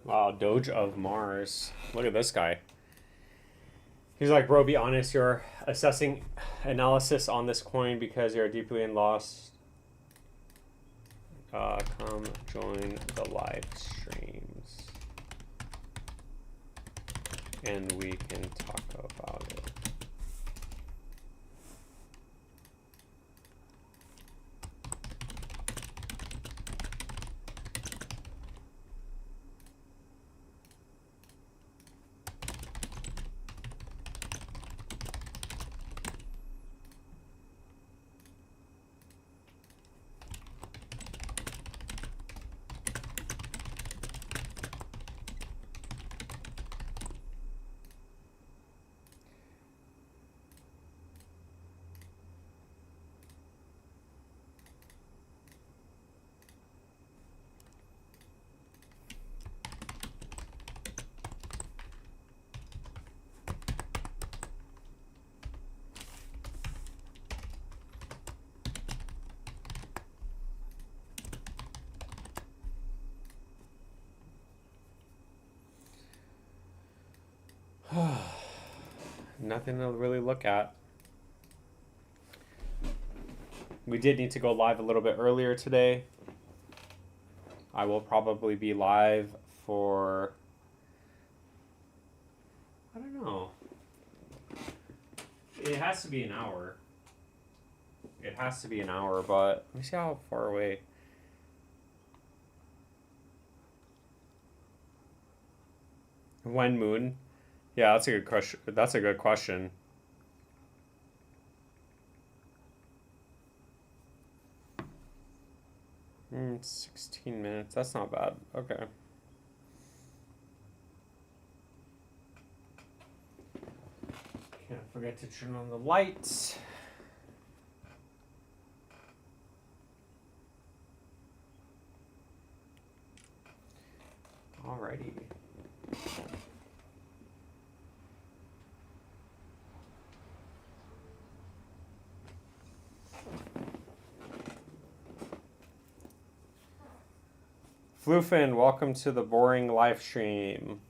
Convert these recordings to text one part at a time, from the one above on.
Wow, Doge of Mars. Look at this guy. He's like, bro, be honest. You're assessing analysis on this coin because you're deeply in loss. Come join the live streams and we can talk about it. Nothing to really look at. We did need to go live a little bit earlier today. I will probably be live for, I don't know. It has to be an hour. It has to be an hour, but let me see how far away. When moon? Yeah, that's a good question. That's a good question. 16 minutes. That's not bad. Okay. Can't forget to turn on the lights. Alrighty. Floofin, welcome to the boring live stream.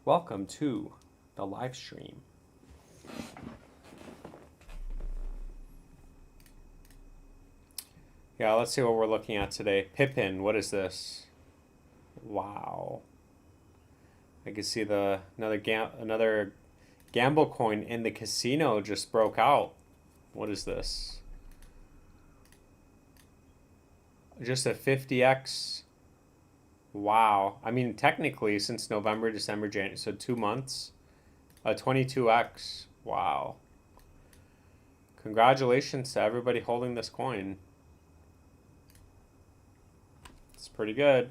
Welcome to the live stream. Yeah, let's see what we're looking at today. Pippin, what is this? Wow. I can see another gamble coin in the casino just broke out. What is this? Just a 50x. Wow. I mean, technically, since November, December, January, so 2 months, a 22x. Wow. Congratulations to everybody holding this coin. It's pretty good.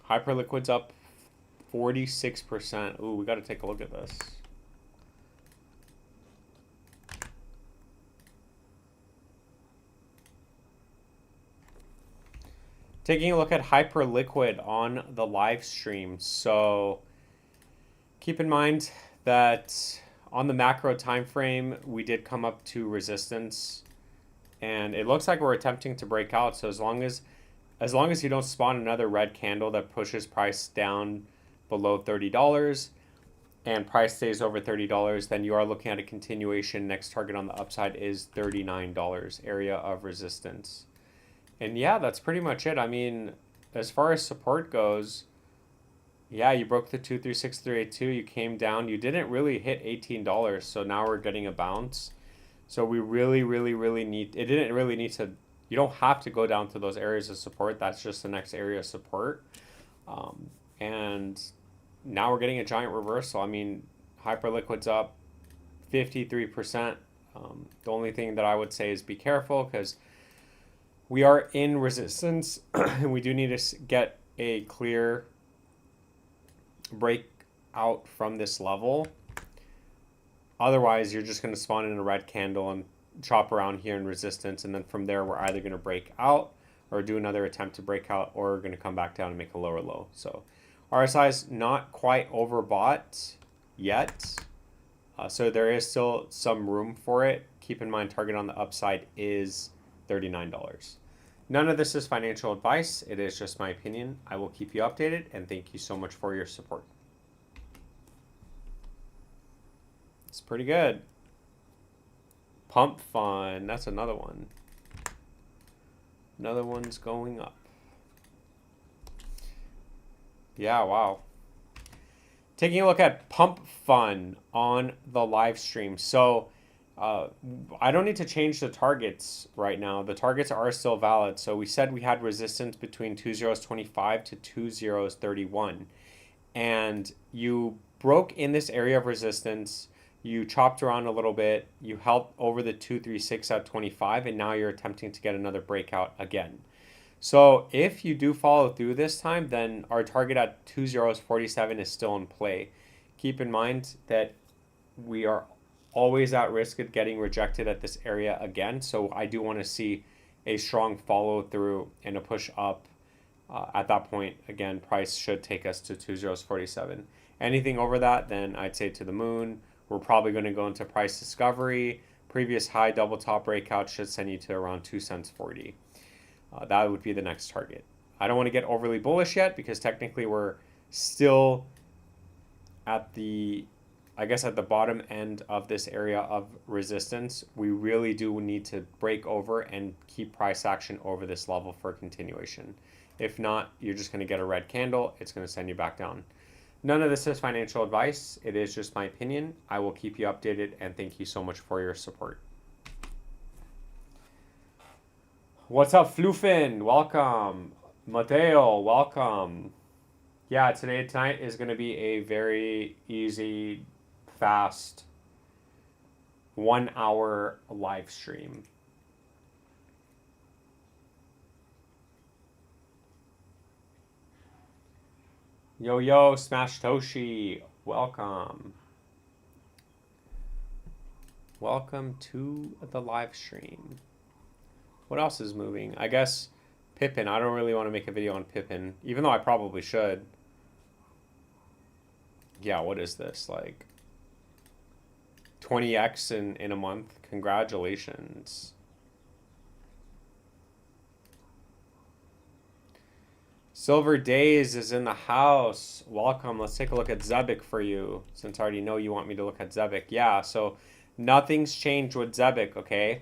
Hyperliquid's up 46%. Ooh, we got to take a look at this. Taking a look at Hyperliquid on the live stream. So keep in mind that on the macro time frame, we did come up to resistance, and it looks like we're attempting to break out. So as long as you don't spawn another red candle that pushes price down below $30 and price stays over $30, then you are looking at a continuation. Next target on the upside is $39 area of resistance. And yeah, that's pretty much it. I mean, as far as support goes, yeah, you broke the 236382, you came down, you didn't really hit $18, so now we're getting a bounce. So we really need, it didn't really need to, you don't have to go down to those areas of support. That's just the next area of support. And now we're getting a giant reversal. I mean, Hyperliquid's up 53%. The only thing that I would say is be careful because we are in resistance and we do need to get a clear break out from this level. Otherwise, you're just going to spawn in a red candle and chop around here in resistance, and then from there we're either going to break out or do another attempt to break out, or we're going to come back down and make a lower low. So RSI is not quite overbought yet, so there is still some room for it. Keep in mind, target on the upside is $39. None of this is financial advice. It is just my opinion. I will keep you updated, and thank you so much for your support. It's pretty good. Pump Fund. That's another one. Another one's going up. Yeah, wow. Taking a look at Pump Fund on the live stream. So I don't need to change the targets right now. The targets are still valid. So we said we had resistance between 2 zeros 25 to 2 zeros 31. And you broke in this area of resistance. You chopped around a little bit. You held over the 236 at 25. And now you're attempting to get another breakout again. So if you do follow through this time, then our target at 2 zeros 47 is still in play. Keep in mind that we are always at risk of getting rejected at this area again. So I do want to see a strong follow through and a push up. At that point, again, price should take us to 2 zeros 47. Anything over that, then I'd say to the moon. We're probably going to go into price discovery. Previous high double top breakout should send you to around 2 cents 40. That would be the next target. I don't want to get overly bullish yet because technically we're still at the, I guess, at the bottom end of this area of resistance. We really do need to break over and keep price action over this level for continuation. If not, you're just going to get a red candle. It's going to send you back down. None of this is financial advice. It is just my opinion. I will keep you updated, and thank you so much for your support. What's up, Floofin? Welcome. Mateo, welcome. Yeah, tonight is going to be a very easy, fast 1 hour live stream. Yo, Smash Toshi, welcome. Welcome to the live stream. What else is moving? I guess Pippin. I don't really want to make a video on Pippin, even though I probably should. Yeah, what is this? Like 20x in a month. Congratulations. Silver Days is in the house. Welcome. Let's take a look at Zebic for you, since I already know you want me to look at Zebic. Yeah, so nothing's changed with Zebic, okay?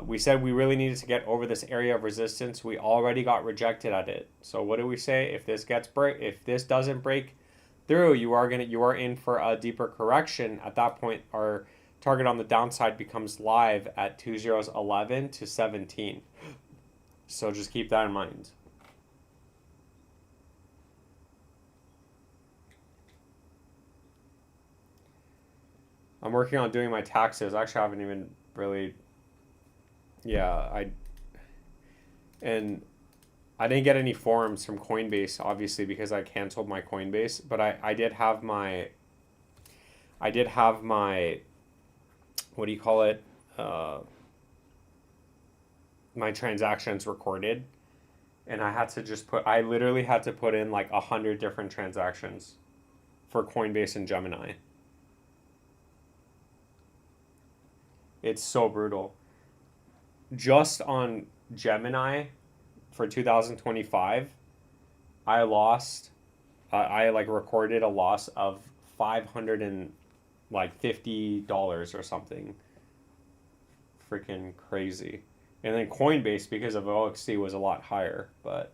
We said we really needed to get over this area of resistance. We already got rejected at it. So what do we say? If this doesn't break through, you are in for a deeper correction. At that point, our target on the downside becomes live at 2 zeros 11 to 17. So just keep that in mind. I'm working on doing my taxes. Actually, I haven't even really. Yeah, I didn't get any forms from Coinbase, obviously, because I canceled my Coinbase. But I did have my. What do you call it? My transactions recorded, and I literally had to put in like 100 different transactions for Coinbase and Gemini. It's so brutal. Just on Gemini for 2025, I recorded a loss of $550 or something. Freaking crazy. And then Coinbase, because of OXC, was a lot higher, but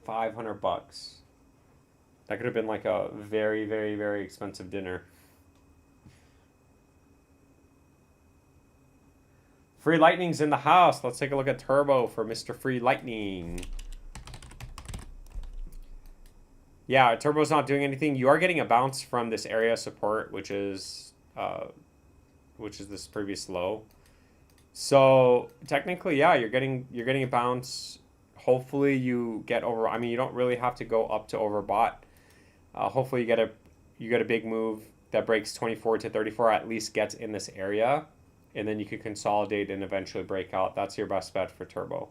$500. That could have been like a very, very, very expensive dinner. Free Lightning's in the house. Let's take a look at Turbo for Mr. Free Lightning. Yeah, Turbo's not doing anything. You are getting a bounce from this area of support, which is this previous low. So technically, yeah, you're getting a bounce. Hopefully you get over. I mean, you don't really have to go up to overbought. Hopefully you get a big move that breaks 24 to 34. At least gets in this area. And then you could consolidate and eventually break out. That's your best bet for Turbo.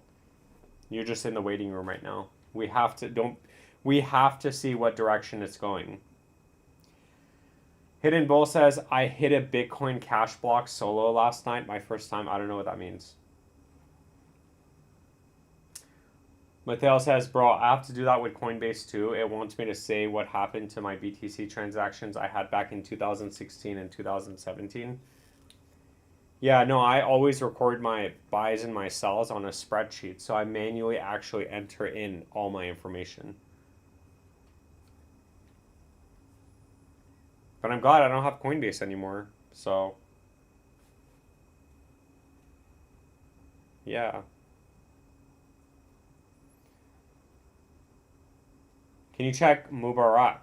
You're just in the waiting room right now. We have to see what direction it's going. Hidden Bull says, I hit a Bitcoin cash block solo last night. My first time. I don't know what that means. Mateo says, bro, I have to do that with Coinbase too. It wants me to say what happened to my BTC transactions I had back in 2016 and 2017. Yeah, no, I always record my buys and my sells on a spreadsheet, so I manually actually enter in all my information. But I'm glad I don't have Coinbase anymore, so yeah. Can you check Mubarak?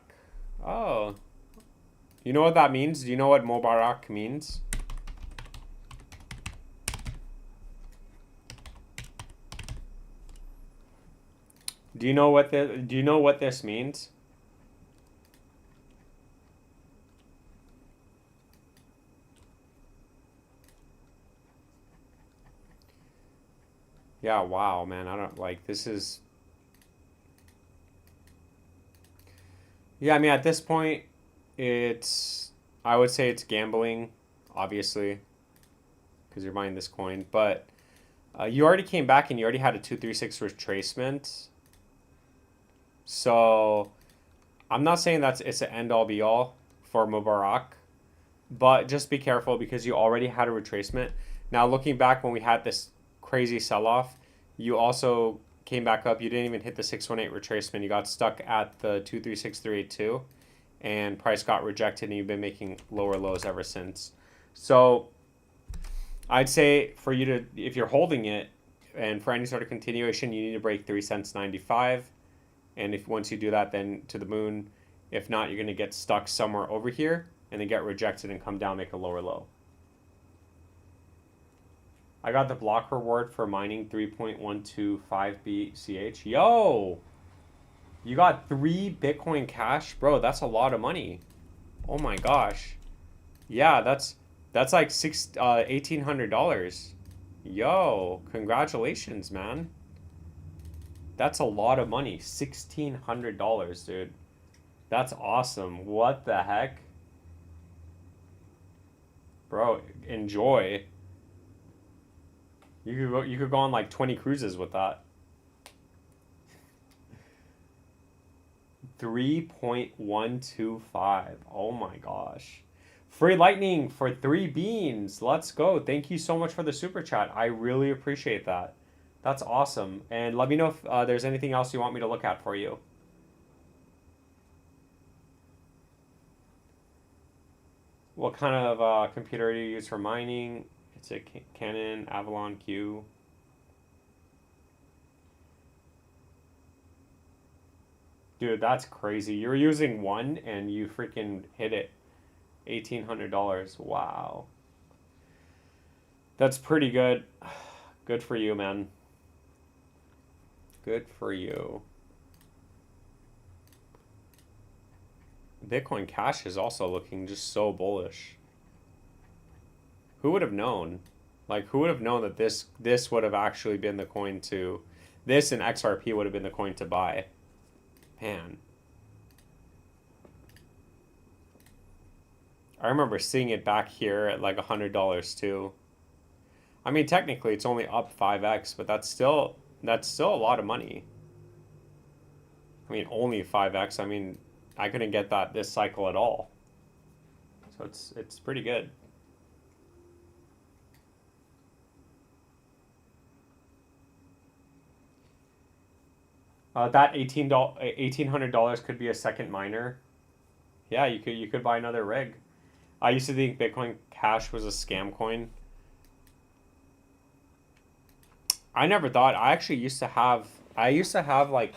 Oh, you know what that means? Do you know what Mubarak means? Do you know what this means? Yeah, wow, man. I don't like this is Yeah, I mean at this point it's I would say it's gambling, obviously, because you're buying this coin, but you already came back and you already had a 236 retracement. So, I'm not saying it's an end all be all for Mubarak, but just be careful because you already had a retracement. Now, looking back when we had this crazy sell off, you also came back up. You didn't even hit the 618 retracement. You got stuck at the 236382 and price got rejected and you've been making lower lows ever since. So, I'd say for you to, if you're holding it and for any sort of continuation, you need to break 3 cents 95. And if once you do that, then to the moon. If not, you're going to get stuck somewhere over here and then get rejected and come down, make a lower low. I got the block reward for mining 3.125 BCH. Yo! You got 3 Bitcoin Cash? Bro, that's a lot of money. Oh my gosh. Yeah, that's like $1,800. Yo, congratulations, man. That's a lot of money. $1,600, dude. That's awesome. What the heck? Bro, enjoy. You could go on like 20 cruises with that. 3.125. Oh my gosh. Free lightning for 3 beans. Let's go. Thank you so much for the super chat. I really appreciate that. That's awesome. And let me know if there's anything else you want me to look at for you. What kind of computer do you use for mining? It's a Canon Avalon Q. Dude, that's crazy. You're using one and you freaking hit it. $1,800. Wow. That's pretty good. Good for you, man. Good for you. Bitcoin Cash is also looking just so bullish. Who would have known? Like, who would have known that this would have actually been the coin to... This and XRP would have been the coin to buy. Man. I remember seeing it back here at like $100 too. I mean, technically it's only up 5x, but that's still a lot of money. I mean, only 5x. I mean, I couldn't get that this cycle at all. So it's pretty good. That $1,800 could be a second miner. Yeah, you could buy another rig. I used to think Bitcoin Cash was a scam coin. I never thought. I used to have like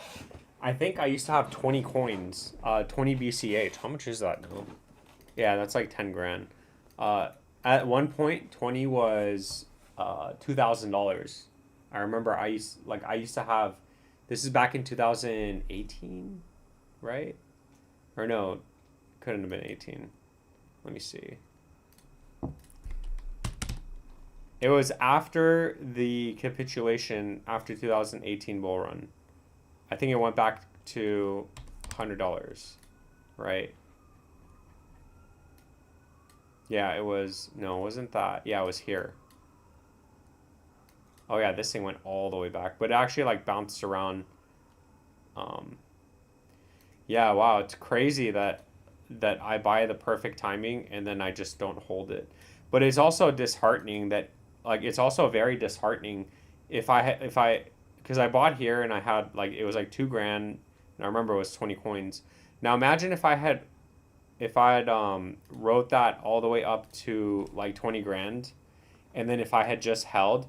I think I used to have 20 coins, 20 BCH. How much is that now? Yeah, that's like 10 grand. At one point 20 was $2,000. I remember I used to have, this is back in 2018, right? Or no, couldn't have been 18. Let me see. It was after the capitulation after 2018 bull run. I think it went back to $100, right? Yeah, it was, no, it wasn't that. Yeah, it was here. Oh yeah, this thing went all the way back, but it actually like bounced around. Um, yeah, wow, it's crazy that I buy the perfect timing and then I just don't hold it. But it's also disheartening that like it's also very disheartening if I because I bought here and I had like it was like 2 grand and I remember it was 20 coins. Now imagine if I had wrote that all the way up to like 20 grand and then if I had just held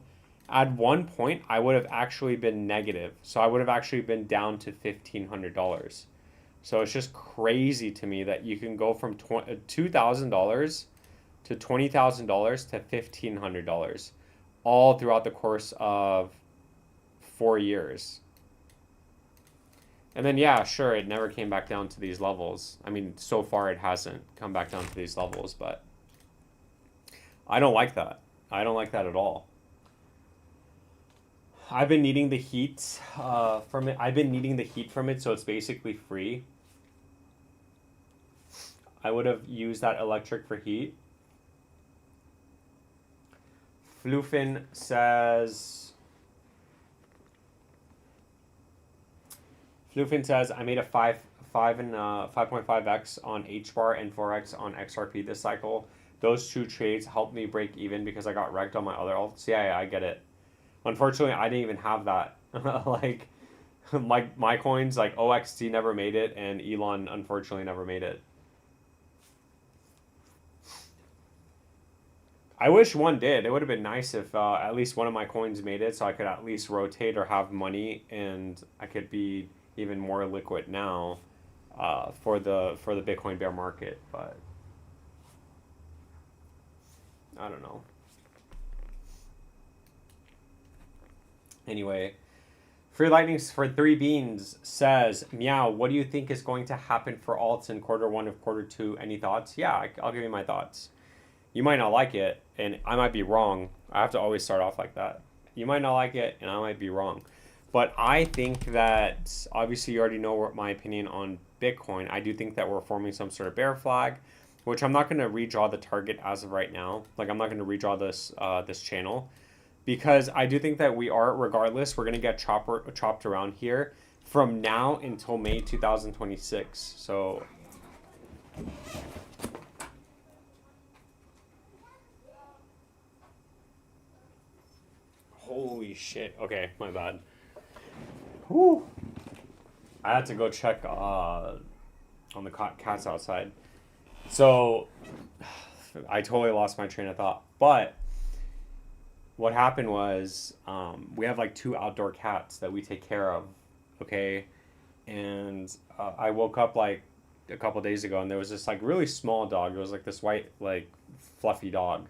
at one point I would have actually been negative. So I would have actually been down to $1,500. So it's just crazy to me that you can go from $2,000 to $20,000 to $1,500 all throughout the course of 4 years. And then, yeah, sure, it never came back down to these levels. I mean, so far it hasn't come back down to these levels, but I don't like that. I don't like that at all. I've been needing the heat from it. I've been needing the heat from it, so it's basically free. I would have used that electric for heat. Floofin says, I made a 5.5x on H bar and 4x on XRP this cycle. Those two trades helped me break even because I got wrecked on my other alts. Yeah, I get it. Unfortunately, I didn't even have that. Like my coins, like OXT never made it, and Elon unfortunately never made it. I wish one did. It would have been nice if at least one of my coins made it, so I could at least rotate or have money, and I could be even more liquid now for the Bitcoin bear market. But I don't know. Anyway, Free Lightnings for 3 beans says, Meow, what do you think is going to happen for alts in Q1 of Q2? Any thoughts? Yeah, I'll give you my thoughts. You might not like it, and I might be wrong. I have to always start off like that. You might not like it, and I might be wrong. But I think that, obviously, you already know what my opinion on Bitcoin. I do think that we're forming some sort of bear flag, which I'm not going to redraw the target as of right now. Like, I'm not going to redraw this channel. Because I do think that we are, regardless, we're going to get chopped around here from now until May 2026. So holy shit. Okay, my bad. Whew. I had to go check on the cats outside. So I totally lost my train of thought. But what happened was we have like 2 outdoor cats that we take care of, okay? And I woke up like a couple days ago and there was this like really small dog. It was like this white like fluffy dog,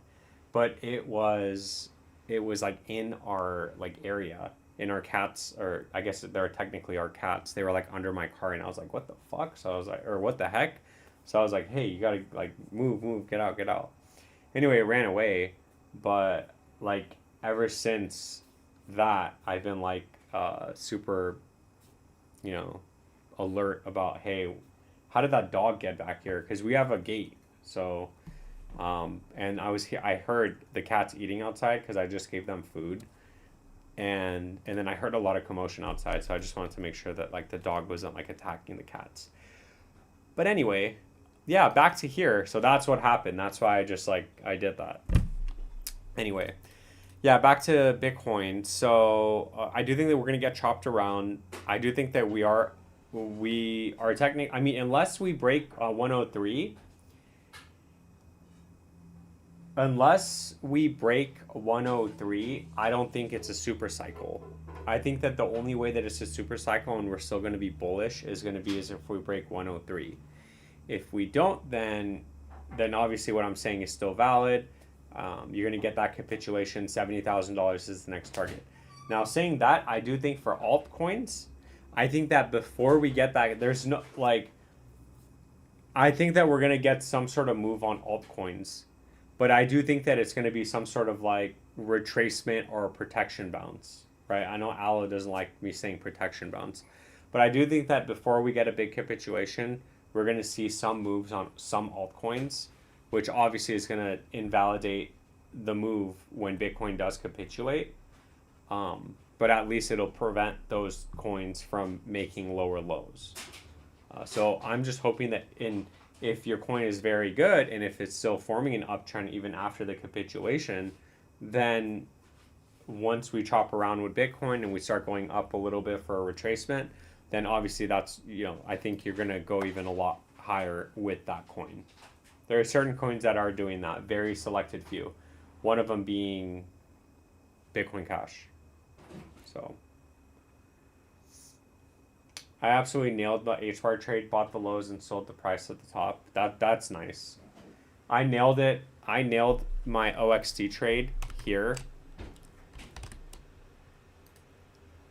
but it was like in our like area, in our cats, or I guess they're technically our cats. They were like under my car and I was like, what the fuck? So I was like, or what the heck? So I was like, hey, you gotta like move, get out. Anyway, it ran away, but like ever since that I've been like super, alert about, hey, how did that dog get back here? Because we have a gate. So and I heard the cats eating outside because I just gave them food, and then I heard a lot of commotion outside, so I just wanted to make sure that like the dog wasn't like attacking the cats. But anyway, yeah, back to here. So that's what happened. That's why I just like I did that. Anyway, yeah, back to Bitcoin. So I do think that we're gonna get chopped around. I do think that we are technically. I mean, unless we break 103. Unless we break 103, I don't think it's a super cycle. I think that the only way that it's a super cycle and we're still going to be bullish is going to be as if we break 103. If we don't, then obviously what I'm saying is still valid. You're going to get that capitulation. $70,000 is the next target. Now, saying that, I do think for altcoins, I think that before we get that, there's no like. I think that we're going to get some sort of move on altcoins. But I do think that it's going to be some sort of like retracement or a protection bounce, right? I know Aloe doesn't like me saying protection bounce, but I do think that before we get a big capitulation, we're going to see some moves on some altcoins, which obviously is going to invalidate the move when Bitcoin does capitulate. But at least it'll prevent those coins from making lower lows. So I'm just hoping that if your coin is very good and if it's still forming an uptrend even after the capitulation, then once we chop around with Bitcoin and we start going up a little bit for a retracement, then obviously that's, I think you're going to go even a lot higher with that coin. There are certain coins that are doing that, very selected few. One of them being Bitcoin Cash. So I absolutely nailed the H-bar trade, bought the lows and sold the price at the top. That's nice. I nailed it. I nailed my OXT trade here.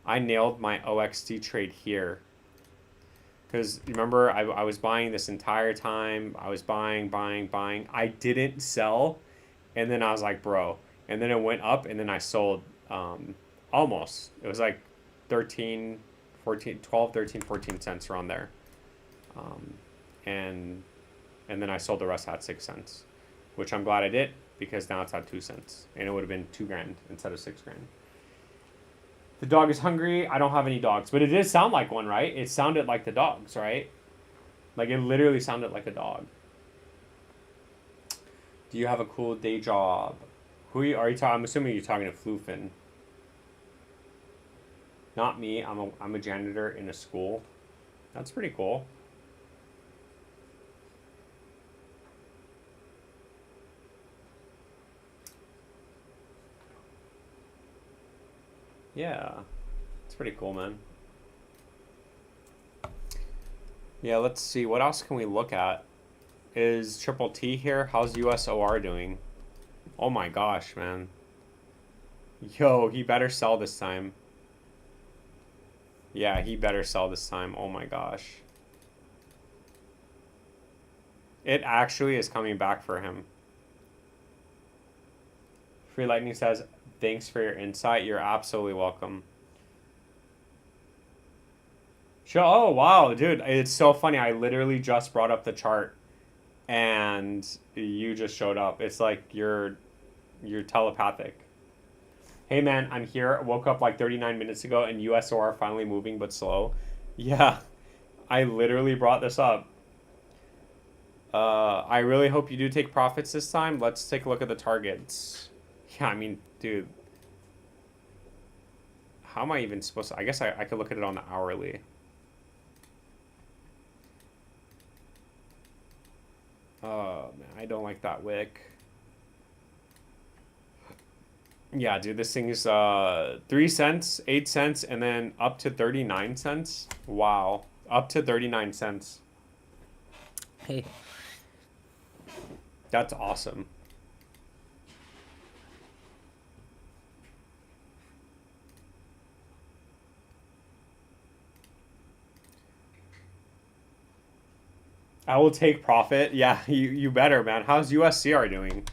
I nailed my OXT trade here. Because remember, I was buying this entire time. I was buying. I didn't sell. And then I was like, bro. And then it went up and then I sold almost. It was like 13, 14, 12, 13, 14 cents around there. And then I sold the rest at 6 cents. Which I'm glad I did because now it's at 2 cents. And it would have been $2,000 instead of $6,000. The dog is hungry. I don't have any dogs. But it did sound like one, right? It sounded like the dogs, right? Like it literally sounded like a dog. Do you have a cool day job? Who are you talking? I'm assuming you're talking to Floofin. Not me. I'm a janitor in a school. That's pretty cool. Yeah, it's pretty cool, man. Yeah, let's see. What else can we look at? Is Triple T here? How's USOR doing? Oh my gosh, man. Yo, he better sell this time. Yeah, he better sell this time. Oh my gosh. It actually is coming back for him. Free Lightning says, thanks for your insight. You're absolutely welcome. Oh, wow, dude. It's so funny. I literally just brought up the chart and you just showed up. It's like you're telepathic. Hey, man, I'm here. I woke up like 39 minutes ago and USOR finally moving but slow. Yeah, I literally brought this up. I really hope you do take profits this time. Let's take a look at the targets. Yeah, I mean, dude. How am I even supposed to... I guess I could look at it on the hourly. Oh, man, I don't like that wick. Yeah, dude, this thing is 3 cents, 8 cents, and then up to 39 cents. Wow. Up to 39 cents. Hey. That's awesome. I will take profit. Yeah, you better, man. How's USCR doing?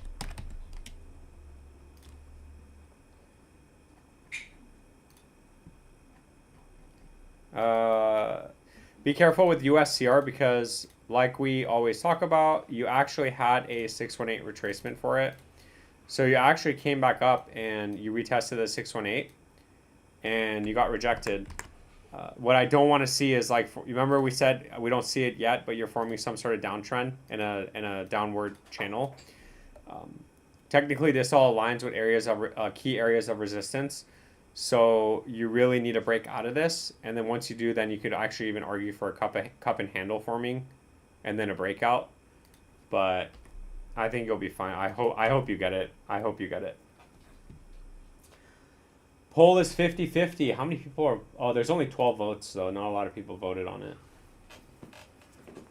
Be careful with USCR because, like we always talk about, you actually had a 618 retracement for it. So you actually came back up and you retested the 618 and you got rejected. What I don't want to see is like, remember we said we don't see it yet, but you're forming some sort of downtrend in a downward channel. Technically, this all aligns with areas of key areas of resistance. So you really need to break out of this, and then once you do, then you could actually even argue for a cup and handle forming, and then a breakout. But I think you'll be fine. I hope you get it. I hope you get it. Poll is 50-50. How many people are... Oh, there's only 12 votes, though. Not a lot of people voted on it.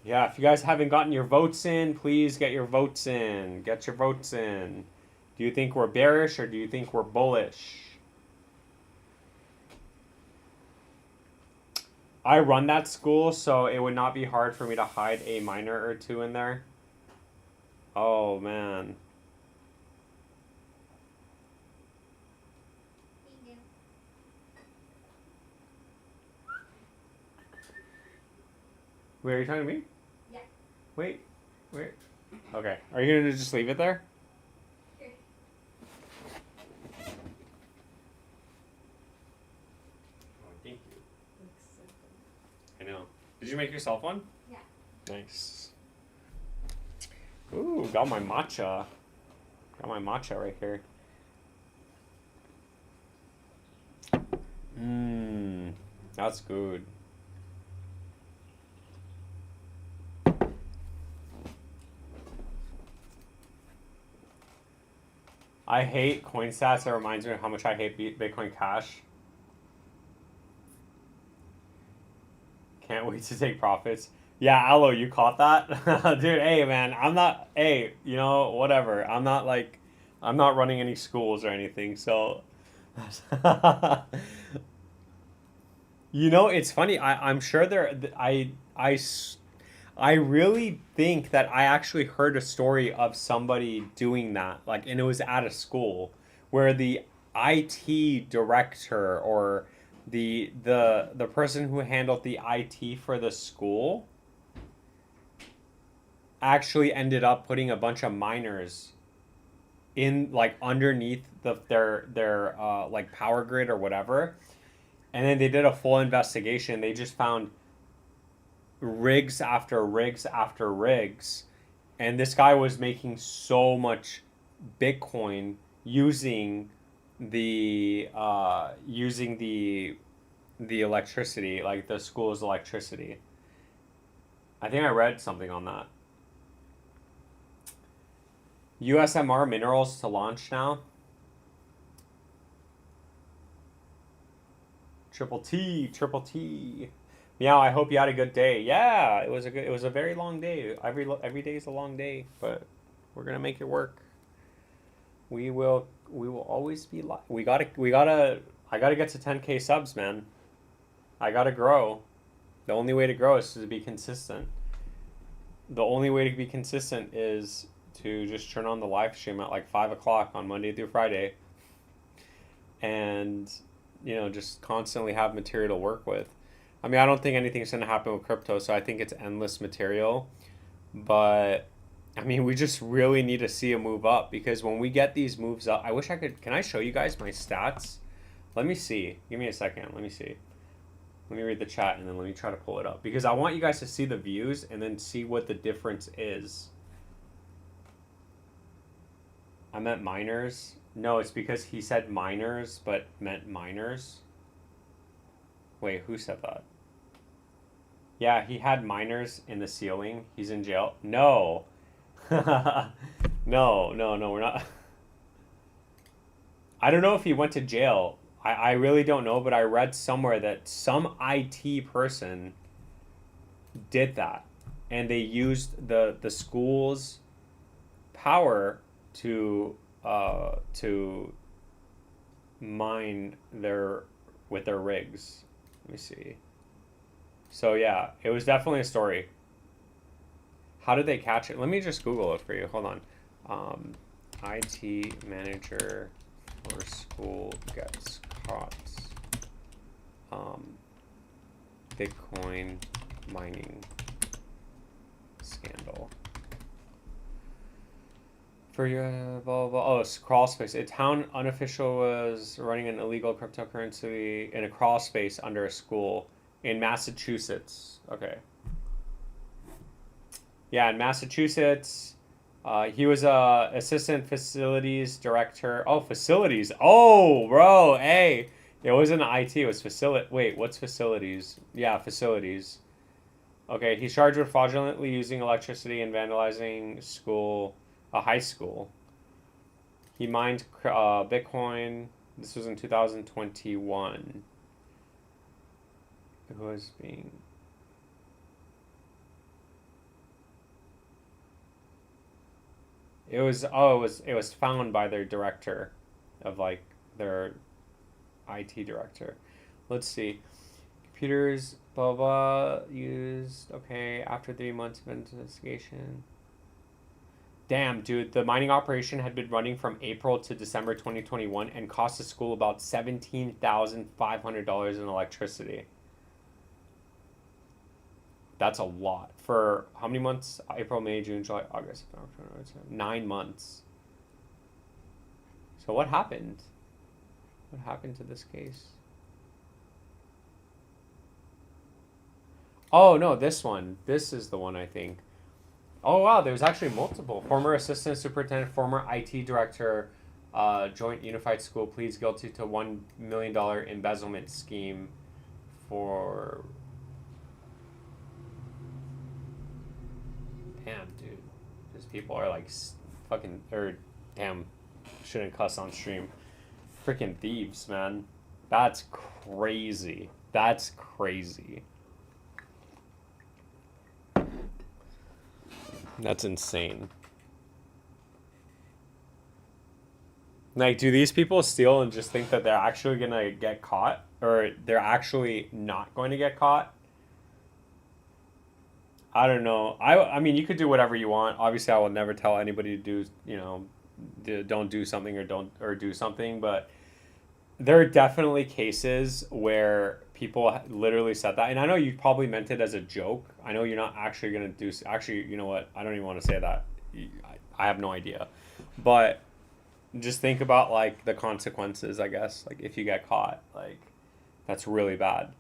Yeah, if you guys haven't gotten your votes in, please get your votes in. Get your votes in. Do you think we're bearish or do you think we're bullish? I run that school, so it would not be hard for me to hide a miner or two in there. Oh, man. Wait, are you talking to me? Yeah. Wait. Okay. Are you going to just leave it there? Here. Thank you. I know. Did you make yourself one? Yeah. Nice. Ooh, got my matcha. Got my matcha right here. Mmm, that's good. I hate CoinStats. It reminds me of how much I hate Bitcoin Cash. Can't wait to take profits. Yeah, Aloe, you caught that? Dude, hey, man, I'm not, hey, you know, whatever. I'm not running any schools or anything, so. You know, it's funny. I'm sure I really think that I actually heard a story of somebody doing that, like, and it was at a school where the IT director or the person who handled the IT for the school actually ended up putting a bunch of miners in like underneath their like power grid or whatever, and then they did a full investigation. They just found rigs after rigs after rigs, and this guy was making so much Bitcoin using the electricity, like the school's electricity. I think I read something on that. USMR minerals to launch now. Triple T, triple T. Meow, I hope you had a good day. Yeah, it was a very long day. Every day is a long day, but we're gonna make it work. We will always be I gotta get to 10K subs, man. I gotta grow. The only way to grow is to be consistent. The only way to be consistent is to just turn on the live stream at like 5 o'clock on Monday through Friday, and you know, just constantly have material to work with. I mean, I don't think anything's going to happen with crypto, so I think it's endless material. But, I mean, we just really need to see a move up, because when we get these moves up, I wish I could, can I show you guys my stats? Let me see. Give me a second. Let me see. Let me read the chat, and then let me try to pull it up, because I want you guys to see the views and then see what the difference is. I meant miners. No, it's because he said miners, but meant miners. Wait, who said that? Yeah, he had miners in the ceiling. He's in jail. No. No, we're not. I don't know if he went to jail. I really don't know, but I read somewhere that some IT person did that. And they used the school's power to mine with their rigs. Let me see. So yeah, it was definitely a story. How did they catch it? Let me just Google it for you. Hold on. IT manager for school gets caught. Bitcoin mining scandal. For your blah, blah, blah. Oh, it's crawl space. A town unofficial was running an illegal cryptocurrency in a crawl space under a school in Massachusetts. Okay. Yeah, in Massachusetts. He was a assistant facilities director. Oh, facilities. Oh, bro. Hey, it wasn't IT. It was facility. Wait, what's facilities? Yeah, facilities. Okay, he's charged with fraudulently using electricity and vandalizing a high school. He mined Bitcoin. This was in 2021. It was being... It was found by their director of like their IT director. Let's see. Computers, blah, blah, used, okay, after 3 months of investigation. Damn, dude, the mining operation had been running from April to December 2021 and cost the school about $17,500 in electricity. That's a lot. For how many months? April, May, June, July, August, September, 9 months. So what happened? What happened to this case? Oh no, this one. This is the one I think. Oh wow, there's actually multiple. Former assistant superintendent, former IT director, joint unified school pleads guilty to $1 million embezzlement scheme for. Damn, dude, these people are like fucking or damn, shouldn't cuss on stream. Freaking thieves, man. That's crazy. That's crazy. That's insane. Like, do these people steal and just think that they're actually gonna get caught, or they're actually not going to get caught? I don't know. I mean, you could do whatever you want. Obviously, I will never tell anybody to do don't do something or do something. But there are definitely cases where people literally said that, and I know you probably meant it as a joke. I know you're not actually gonna do. Actually, you know what? I don't even want to say that. I have no idea, but just think about like the consequences, I guess, like if you get caught, like that's really bad.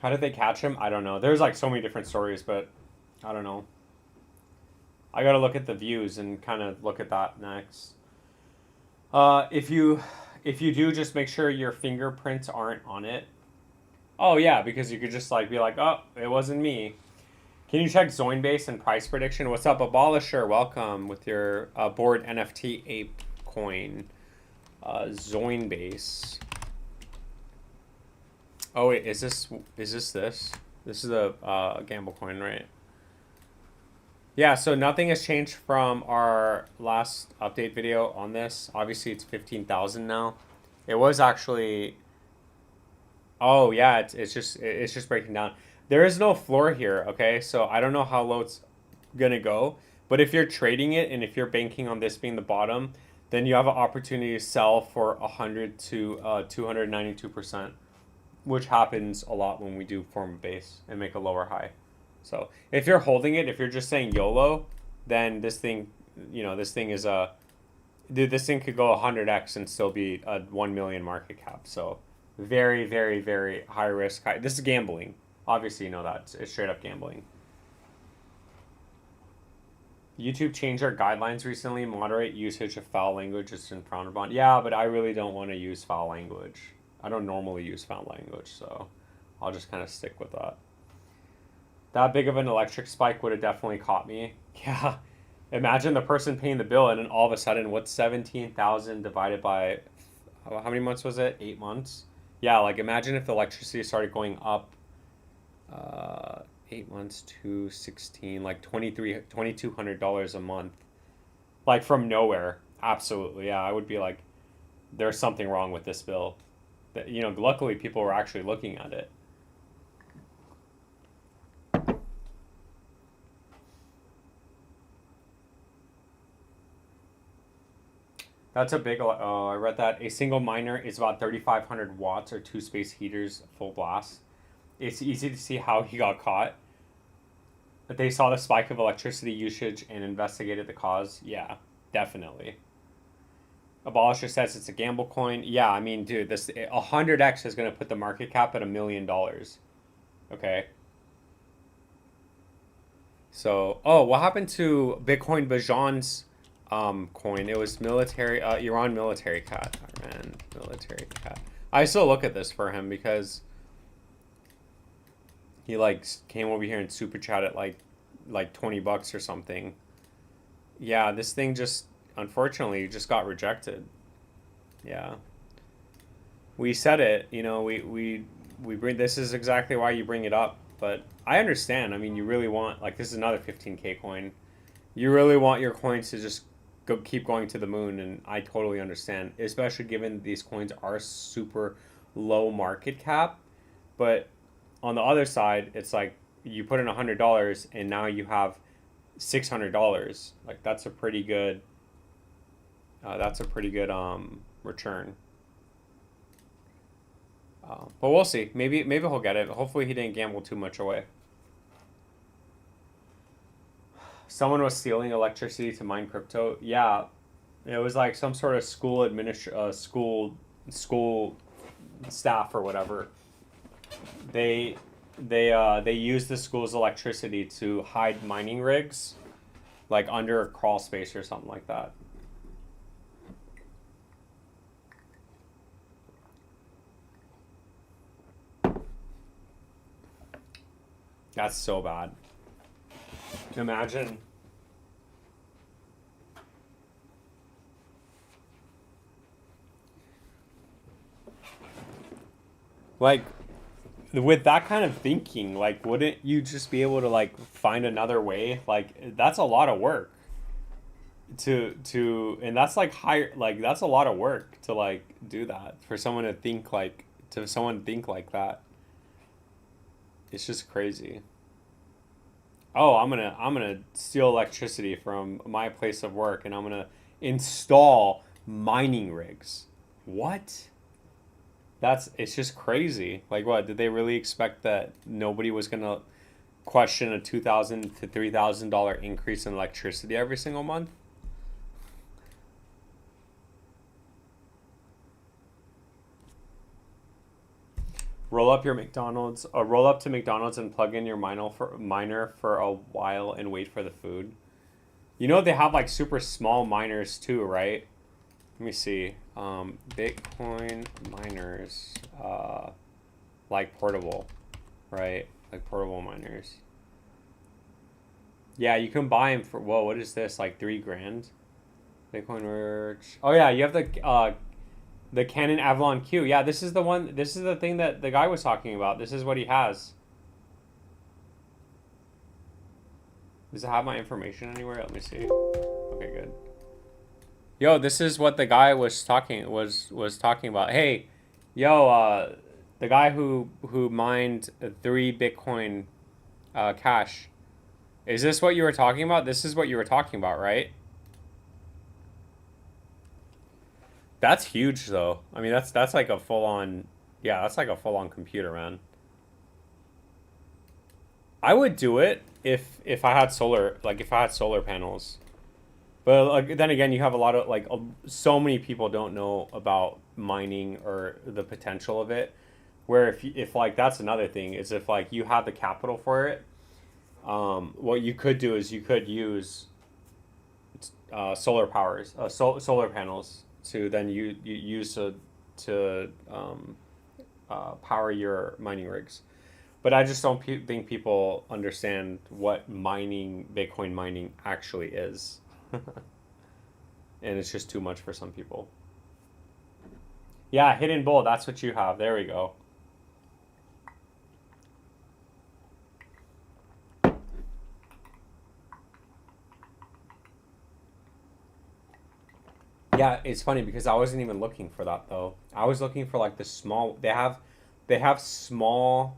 How did they catch him? I don't know. There's like so many different stories, but I don't know. I gotta look at the views and kind of look at that next. If you do, just make sure your fingerprints aren't on it. Oh yeah, because you could just like be like, oh, it wasn't me. Can you check Zoinbase and price prediction? What's up, Abolisher? Welcome with your board NFT ape coin, Zoinbase. Oh wait, is this? This is a gamble coin, right? Yeah, so nothing has changed from our last update video on this. Obviously, it's 15,000 now. It was actually. Oh yeah, it's just breaking down. There is no floor here, okay? So I don't know how low it's gonna go. But if you're trading it and if you're banking on this being the bottom, then you have an opportunity to sell for 100 to 292%, which happens a lot when we do form a base and make a lower high. So if you're holding it, if you're just saying YOLO, then this thing, this thing is a, dude, this thing could go 100x and still be a 1 million market cap. So very, very, very high risk. This is gambling. Obviously, you know that. It's straight up gambling. YouTube changed their guidelines recently. Moderate usage of foul language is frowned upon. Yeah, but I really don't want to use foul language. I don't normally use foul language, so I'll just kind of stick with that. That big of an electric spike would have definitely caught me. Yeah. Imagine the person paying the bill, and then all of a sudden, what's 17,000 divided by how many months was it? 8 months? Yeah, like imagine if the electricity started going up 8 months to 16, like $2,200 a month, like from nowhere. Absolutely. Yeah, I would be like, there's something wrong with this bill. Luckily people were actually looking at it. That's a big. Oh, I read that a single miner is about 3,500 watts or two space heaters full blast. It's easy to see how he got caught. They saw the spike of electricity usage and investigated the cause. Yeah, definitely. Abolisher says it's a gamble coin. Yeah, I mean, dude, this 100x is going to put the market cap at $1 million. Okay. So, oh, what happened to Bitcoin Bajan's coin? It was military, Iran military cat. Iran military cat. I still look at this for him because he like came over here and super chatted like $20 or something. Yeah, this thing just unfortunately just got rejected. Yeah. We said it, we bring this is exactly why you bring it up, but I understand. I mean, you really want like this is another 15K coin. You really want your coins to just keep going to the moon, and I totally understand, especially given these coins are super low market cap. But on the other side, it's like you put in $100 and now you have $600. Like that's a pretty good return. But we'll see. Maybe he'll get it. Hopefully he didn't gamble too much away. Someone was stealing electricity to mine crypto. Yeah, it was like some sort of school staff or whatever. They they used the school's electricity to hide mining rigs, like under a crawl space or something like that. That's so bad. Imagine. Like, with that kind of thinking, like, wouldn't you just be able to, like, find another way? Like, that's a lot of work and that's, like, higher, like, that's a lot of work to, like, do that. For someone to think, like, to someone think like that. It's just crazy. Oh, I'm gonna steal electricity from my place of work and I'm gonna install mining rigs. What? It's just crazy. Like, what, did they really expect that nobody was gonna question a $2,000 to $3,000 increase in electricity every single month? Roll up to McDonald's and plug in your miner for a while and wait for the food. You know they have like super small miners too, right? Let me see. Bitcoin miners, like portable, right? Like portable miners. Yeah, you can buy them for, whoa, what is this? Like 3 grand? Bitcoin merch. Oh yeah, you have the Canon Avalon Q. Yeah, this is the one. This is the thing that the guy was talking about. This is what he has. Does it have my information anywhere? Let me see. Okay, good. Yo, this is what the guy was talking about. Hey, yo, the guy who mined 3 Bitcoin cash. Is this what you were talking about? This is what you were talking about, right? That's huge, though. I mean, that's like a full on, yeah, that's like a full on computer, man. I would do it if I had solar, like if I had solar panels. But like, then again, you have a lot of like so many people don't know about mining or the potential of it. Where if like that's another thing is if like you have the capital for it, what you could do is you could use solar panels to then you use to power your mining rigs. But I just don't think people understand what Bitcoin mining actually is. And it's just too much for some people. Yeah, hidden bowl, that's what you have. There we go. Yeah, it's funny because I wasn't even looking for that though. I was looking for like the small they have small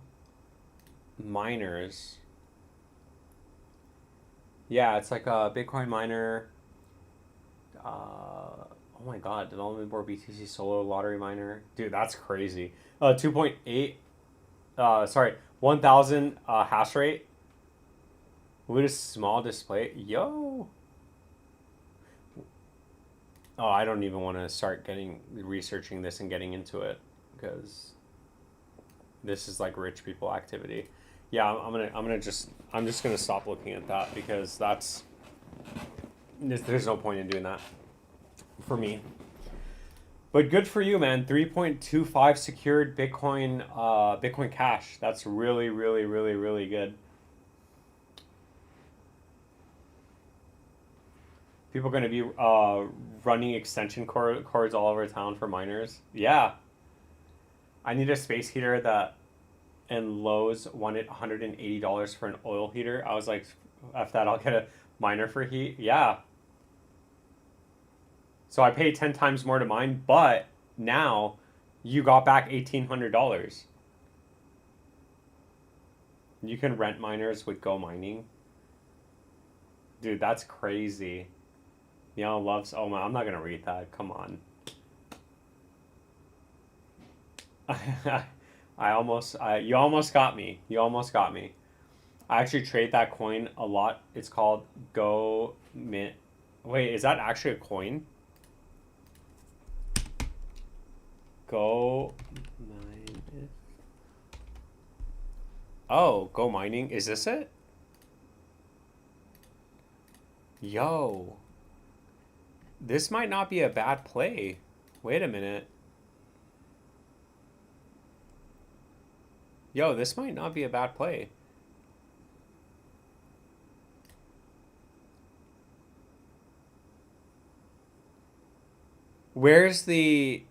miners. Yeah, it's like a Bitcoin miner. Oh my God, development board BTC Solar Lottery Miner. Dude, that's crazy. 2.8, sorry, 1,000 hash rate with a small display. Yo. Oh, I don't even want to start researching this and getting into it because this is like rich people activity. Yeah, I'm just gonna stop looking at that because there's no point in doing that for me. But good for you, man. 3.25 secured Bitcoin Cash. That's really, really, really, really good. People are going to be running extension cords all over town for miners. Yeah. I need a space heater and Lowe's wanted $180 for an oil heater. I was like, after that, I'll get a miner for heat. Yeah. So I paid 10 times more to mine, but now you got back $1,800. You can rent miners with Go Mining. Dude, that's crazy. Loves. Oh my, I'm not gonna read that. Come on. You almost got me. You almost got me. I actually trade that coin a lot. It's called Go Mint. Wait, is that actually a coin? Go mine. Oh, go mining. Is this it? Yo, this might not be a bad play. Wait a minute. Yo, this might not be a bad play. Where's the...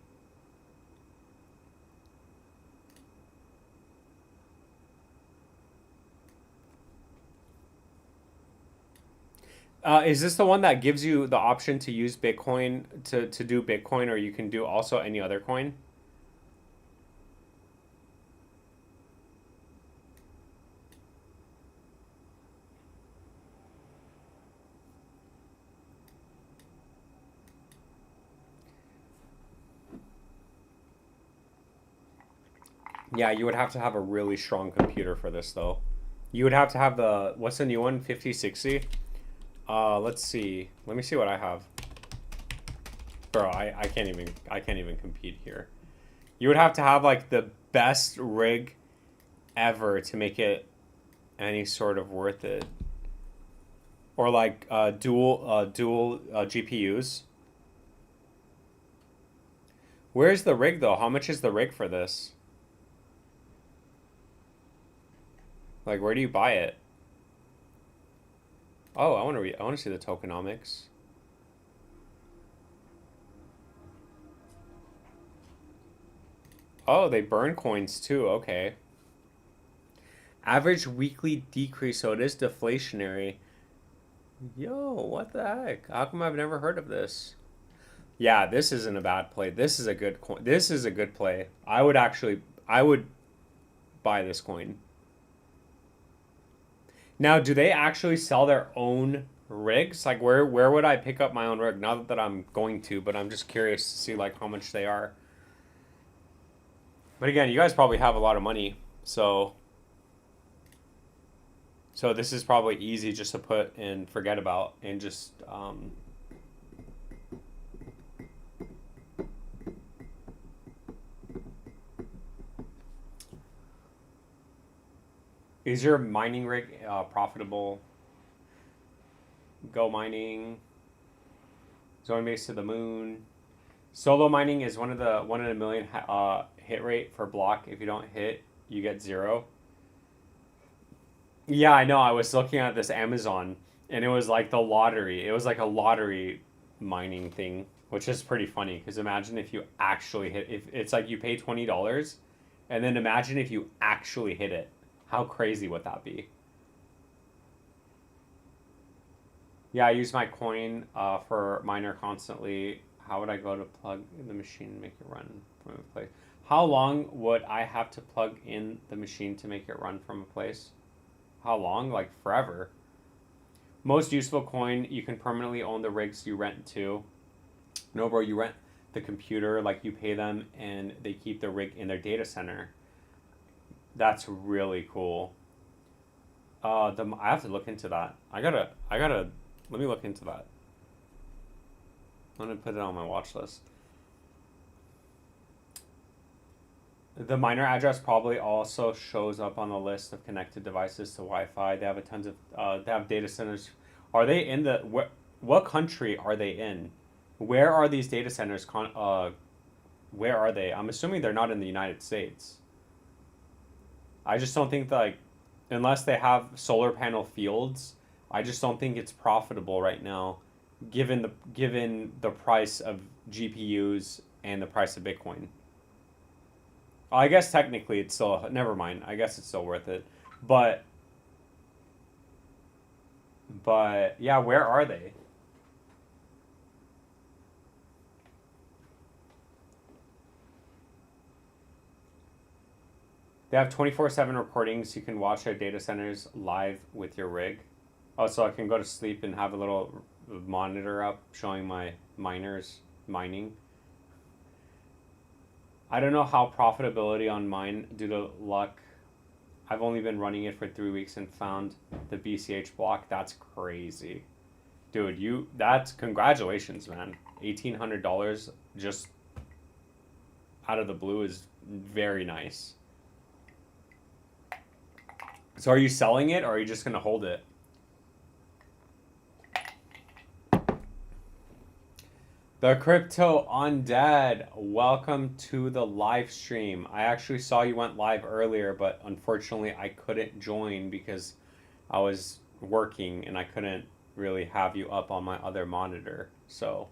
is this the one that gives you the option to use Bitcoin to do Bitcoin, or you can do also any other coin? Yeah, you would have to have a really strong computer for this, though. You would have to have the... What's the new one? 5060? Let's see. Let me see what I have. Bro, I can't even compete here. You would have to have like the best rig ever to make it any sort of worth it. Or like dual GPUs. Where's the rig though? How much is the rig for this? Like, where do you buy it? Oh, I want to see the tokenomics. Oh, they burn coins too. Okay. Average weekly decrease, so it is deflationary. Yo, what the heck? How come I've never heard of this? Yeah, this isn't a bad play. This is a good coin. This is a good play. I would buy this coin. Now, do they actually sell their own rigs? Like, where would I pick up my own rig? Not that I'm going to, but I'm just curious to see like how much they are. But again, you guys probably have a lot of money, so this is probably easy just to put and forget about and just is your mining rig profitable? Go mining, zone base to the moon. Solo mining is one in a million hit rate for block. If you don't hit, you get 0. Yeah, I know. I was looking at this Amazon, and it was like the lottery. It was like a lottery mining thing, which is pretty funny. Because imagine if you actually hit. If it's like you pay $20, and then imagine if you actually hit it. How crazy would that be? Yeah, I use my coin for miner constantly. How would I go to plug in the machine and make it run from a place? How long would I have to plug in the machine to make it run from a place? How long? Like forever. Most useful coin, you can permanently own the rigs you rent to. No, bro, you rent the computer, like you pay them, and they keep the rig in their data center. That's really cool. I have to look into that. Let me look into that. I'm gonna put it on my watch list. The miner address probably also shows up on the list of connected devices to Wi-Fi. They have a tons of they have data centers. Are they in the what country are they in? Where are these data centers where are they? I'm assuming they're not in the United States. I just don't think that, like, unless they have solar panel fields, I just don't think it's profitable right now given the price of GPUs and the price of Bitcoin. I guess technically it's still, never mind. I guess it's still worth it. But yeah, where are they? They have 24/7 recordings. You can watch their data centers live with your rig. Oh, so I can go to sleep and have a little monitor up showing my miners mining. I don't know how profitability on mine due to luck I've only been running it for 3 weeks and found the BCH block. That's crazy. Dude, that's congratulations, man. $1,800 just out of the blue is very nice. So are you selling it or are you just gonna hold it? The Crypto Undead, welcome to the live stream. I actually saw you went live earlier, but unfortunately I couldn't join because I was working and I couldn't really have you up on my other monitor. So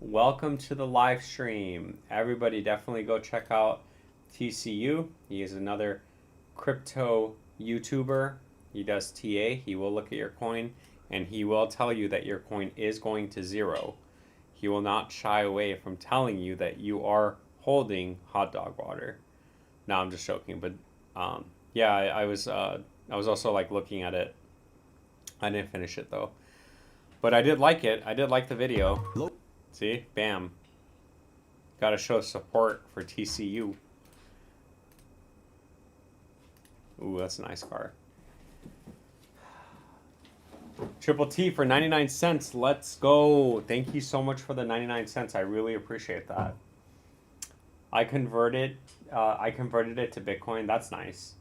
welcome to the live stream. Everybody definitely go check out TCU. He is another crypto YouTuber. He does TA. He will look at your coin and he will tell you that your coin is going to zero. He will not shy away from telling you that you are holding hot dog water. No, I'm just joking, but yeah, I was also like looking at it. I didn't finish it though, but I did like it. I did like the video. Hello. See, bam. Got to show support for TCU. Ooh, that's a nice car. Triple T for 99 cents. Let's go. Thank you so much for the 99 cents. I really appreciate that. I converted it to Bitcoin. That's nice.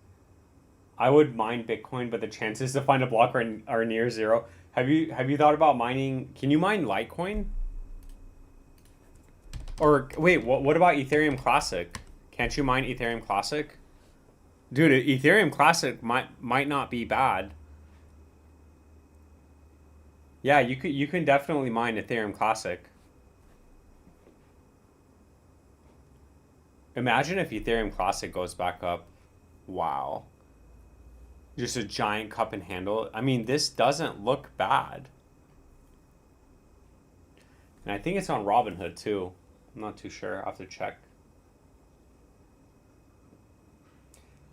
I would mine Bitcoin, but the chances to find a block are near zero. Have you thought about mining? Can you mine Litecoin? Or wait, what about Ethereum Classic? Can't you mine Ethereum Classic? Dude, Ethereum Classic might not be bad. Yeah, you can definitely mine Ethereum Classic. Imagine if Ethereum Classic goes back up. Wow. Just a giant cup and handle. I mean, this doesn't look bad. And I think it's on Robinhood too. I'm not too sure. I'll have to check.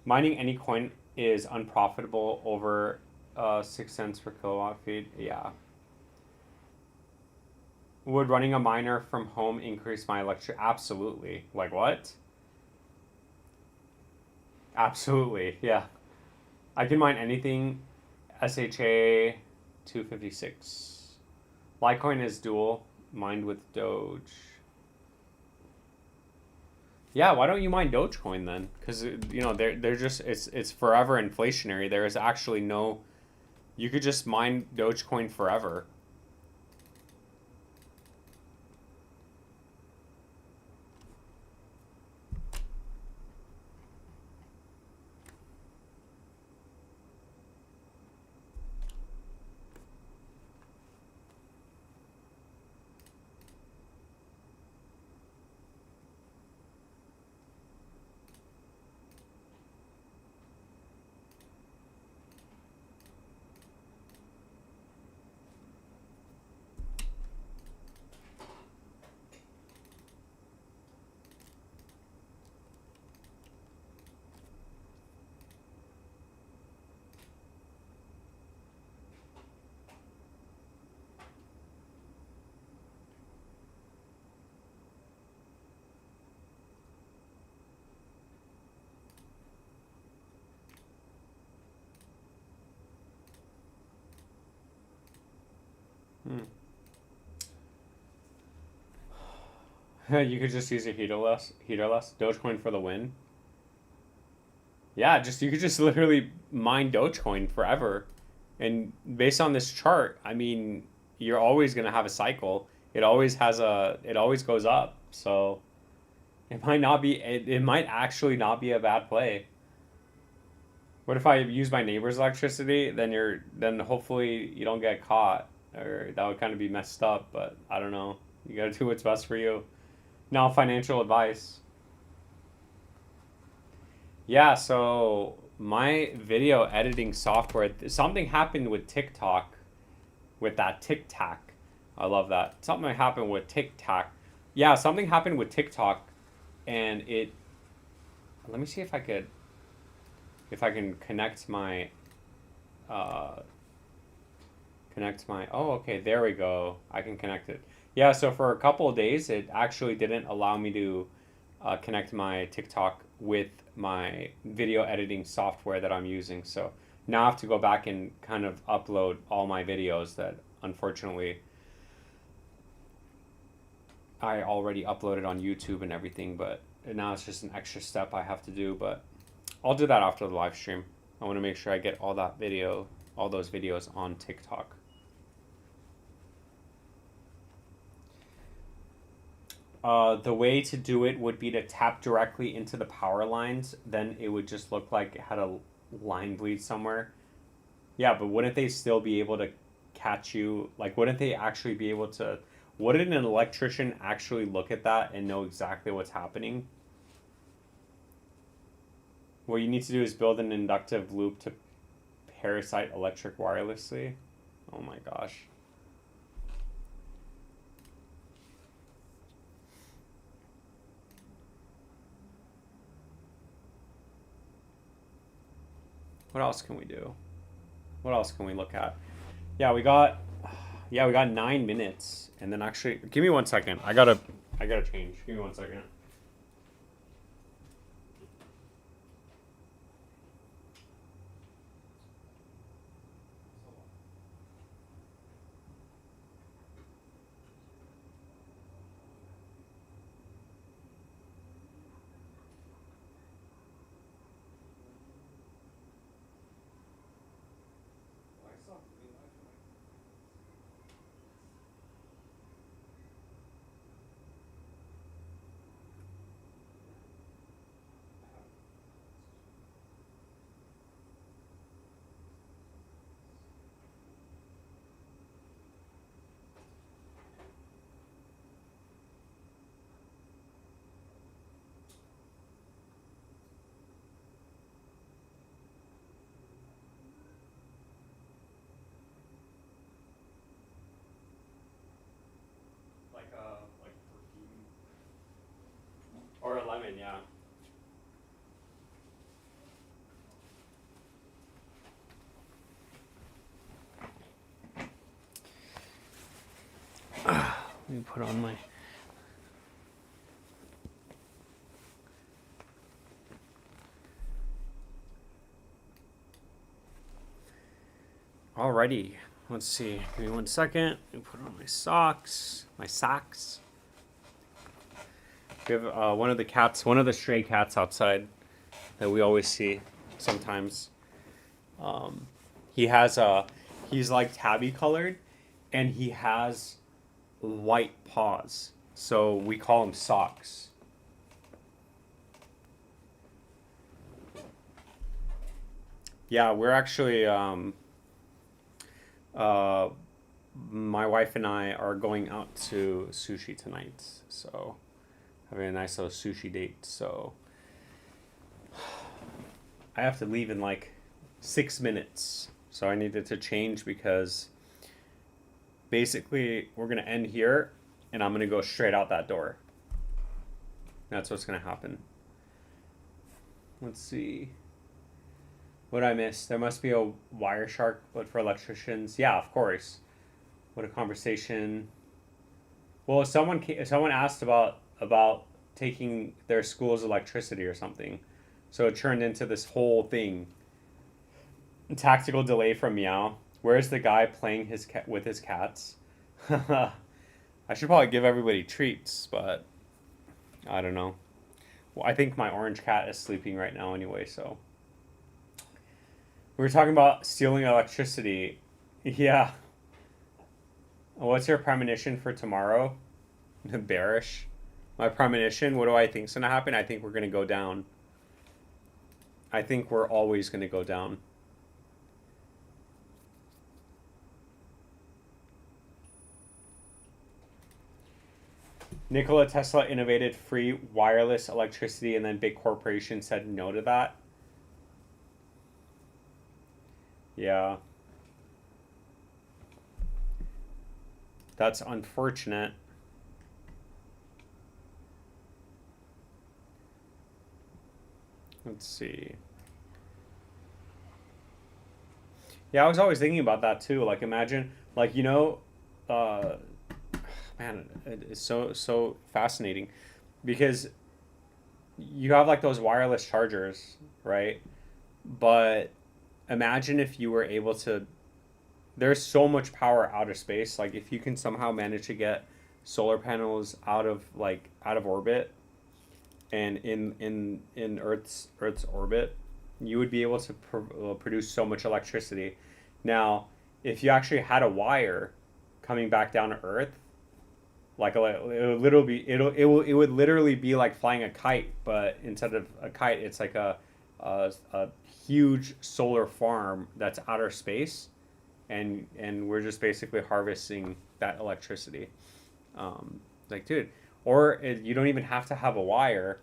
Mining any coin is unprofitable over 6 cents per kilowatt feed. Yeah. Would running a miner from home increase my electric? Absolutely. Like what? Absolutely. Yeah. I can mine anything. SHA 256. Litecoin is dual. Mined with Doge. Yeah, why don't you mine Dogecoin then? Because they're just it's forever inflationary. There is actually no. You could just mine Dogecoin forever. You could just use a heaterless. Dogecoin for the win. Yeah, you could just literally mine Dogecoin forever. And based on this chart, I mean, you're always gonna have a cycle. It always goes up. So it might actually not be a bad play. What if I use my neighbor's electricity? Then hopefully you don't get caught. Or that would kind of be messed up, but I don't know. You gotta do what's best for you. Now, financial advice. Yeah, so my video editing software, something happened with TikTok, with that Tic Tac. I love that. Something happened with Tic Tac. Yeah, something happened with TikTok, and let me see if I can connect my, oh, okay, there we go. I can connect it. Yeah, so for a couple of days, it actually didn't allow me to connect my TikTok with my video editing software that I'm using. So now I have to go back and kind of upload all my videos that unfortunately I already uploaded on YouTube and everything, but now it's just an extra step I have to do, but I'll do that after the live stream. I want to make sure I get all those videos on TikTok. The way to do it would be to tap directly into the power lines. Then it would just look like it had a line bleed somewhere. Yeah, but wouldn't they still be able to catch you? Like, wouldn't they actually be able to? Wouldn't an electrician actually look at that and know exactly what's happening? What you need to do is build an inductive loop to parasite electric wirelessly. Oh my gosh. What else can we do? What else can we look at? Yeah, we got 9 minutes, and then actually, give me 1 second. I gotta change. Give me 1 second. Like perfume or a lemon, yeah. Let me put on my. Alrighty, let's see. Give me 1 second. Let me put on my socks. My socks. We have one of the stray cats outside that we always see sometimes. He's like tabby colored, and he has white paws, so we call him Socks. Yeah, we're actually my wife and I are going out to sushi tonight, so having a nice little sushi date. So I have to leave in like 6 minutes, so I needed to change because basically we're gonna end here, and I'm gonna go straight out that door. That's what's gonna happen. Let's see. What did I miss? There must be a Wireshark, but for electricians. Yeah, of course. What a conversation. Well, someone asked about taking their school's electricity or something, so it turned into this whole thing. Tactical delay from Meow. Where's the guy playing with his cats? I should probably give everybody treats, but I don't know. Well, I think my orange cat is sleeping right now anyway, so. We were talking about stealing electricity. Yeah. What's your premonition for tomorrow? Bearish. My premonition, what do I think is going to happen? I think we're going to go down. I think we're always going to go down. Nikola Tesla innovated free wireless electricity, and then big corporations said no to that. Yeah. That's unfortunate. Let's see. Yeah, I was always thinking about that too. Like, imagine, like, man, it's so fascinating because you have like those wireless chargers, right? But imagine if you were able to, there's so much power out of space. Like if you can somehow manage to get solar panels out of orbit and in Earth's orbit, you would be able to produce so much electricity. Now, if you actually had a wire coming back down to Earth, like it would literally be it would literally be like flying a kite, but instead of a kite, it's like a huge solar farm that's outer space, and we're just basically harvesting that electricity. Like, dude, or you don't even have to have a wire.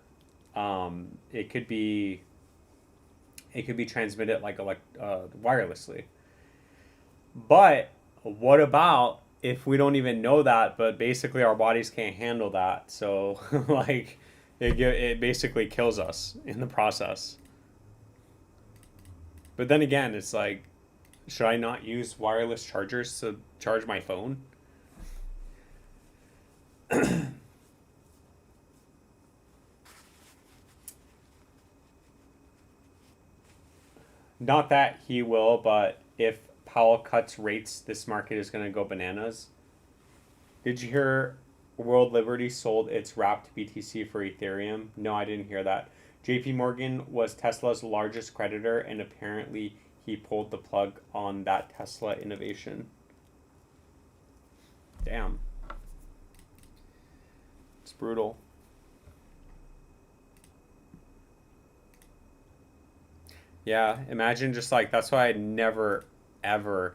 It could be transmitted like wirelessly. But what about if we don't even know that, but basically our bodies can't handle that? So like it basically kills us in the process. But then again, it's like, should I not use wireless chargers to charge my phone? Not that he will, but if Powell cuts rates, this market is going to go bananas. Did you hear World Liberty sold its wrapped BTC for Ethereum? No, I didn't hear that. JP Morgan was Tesla's largest creditor, and apparently he pulled the plug on that Tesla innovation. Damn. It's brutal. Yeah, imagine just like, that's why I never, ever,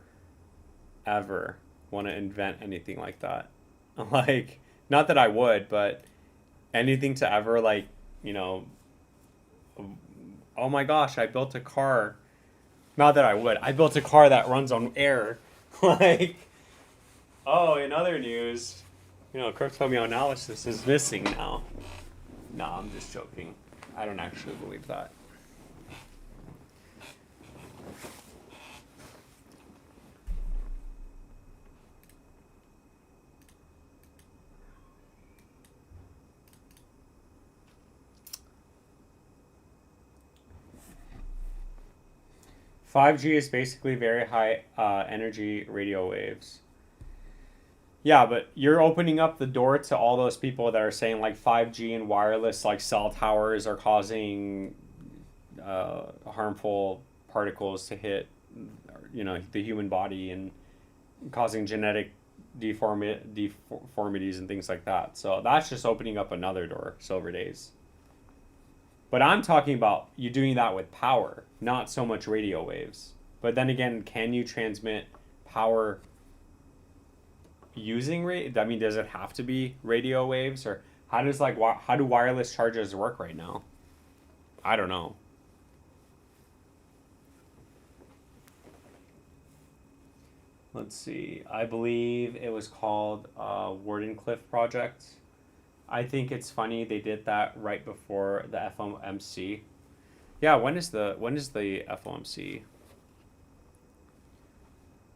ever want to invent anything like that. Like, not that I would, but anything to ever, like, you know, oh my gosh, I built a car. Not that I would. I built a car that runs on air. Like, oh, in other news, crypto analysis is missing now. No, I'm just joking. I don't actually believe that. 5G is basically very high energy radio waves. Yeah, but you're opening up the door to all those people that are saying like 5G and wireless like cell towers are causing harmful particles to hit, the human body and causing genetic deformities and things like that. So that's just opening up another door, Silver Days. But I'm talking about you doing that with power, not so much radio waves. But then again, can you transmit power using I mean, does it have to be radio waves, or how do wireless chargers work right now? I don't know. Let's see. I believe it was called Wardenclyffe Project. I think it's funny they did that right before the FOMC. Yeah, when is the FOMC?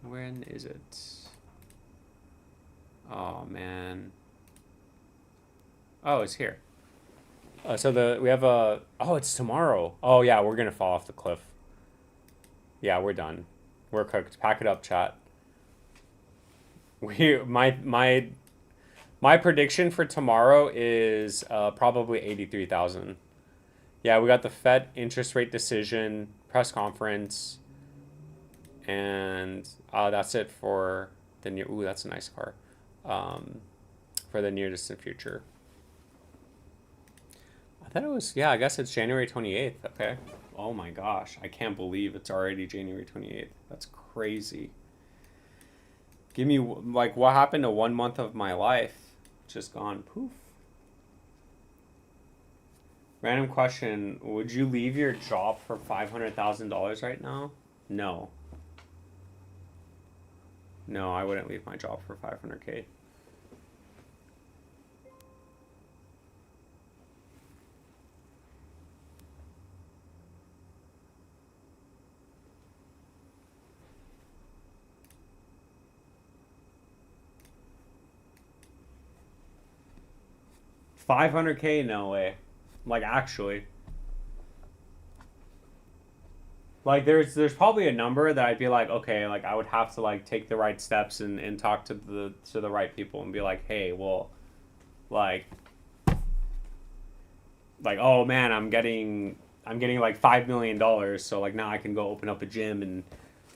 When is it? Oh man. Oh, it's here. We have a. Oh, it's tomorrow. Oh yeah, we're gonna fall off the cliff. Yeah, we're done. We're cooked. Pack it up, chat. My prediction for tomorrow is probably 83,000. Yeah, we got the Fed interest rate decision, press conference, and that's it for the near. Ooh, that's a nice car. For the near distant future. I thought it was, yeah, I guess it's January 28th. Okay. Oh my gosh, I can't believe it's already January 28th. That's crazy. Give me, like, what happened to 1 month of my life? Just gone poof. Random question. Would you leave your job for $500,000 right now? No. No, I wouldn't leave my job for 500K. $500K? No way. Like actually. Like there's probably a number that I'd be like, okay, like I would have to like take the right steps and talk to the right people and be like, hey, well, like oh man, I'm getting like $5 million, so like now I can go open up a gym and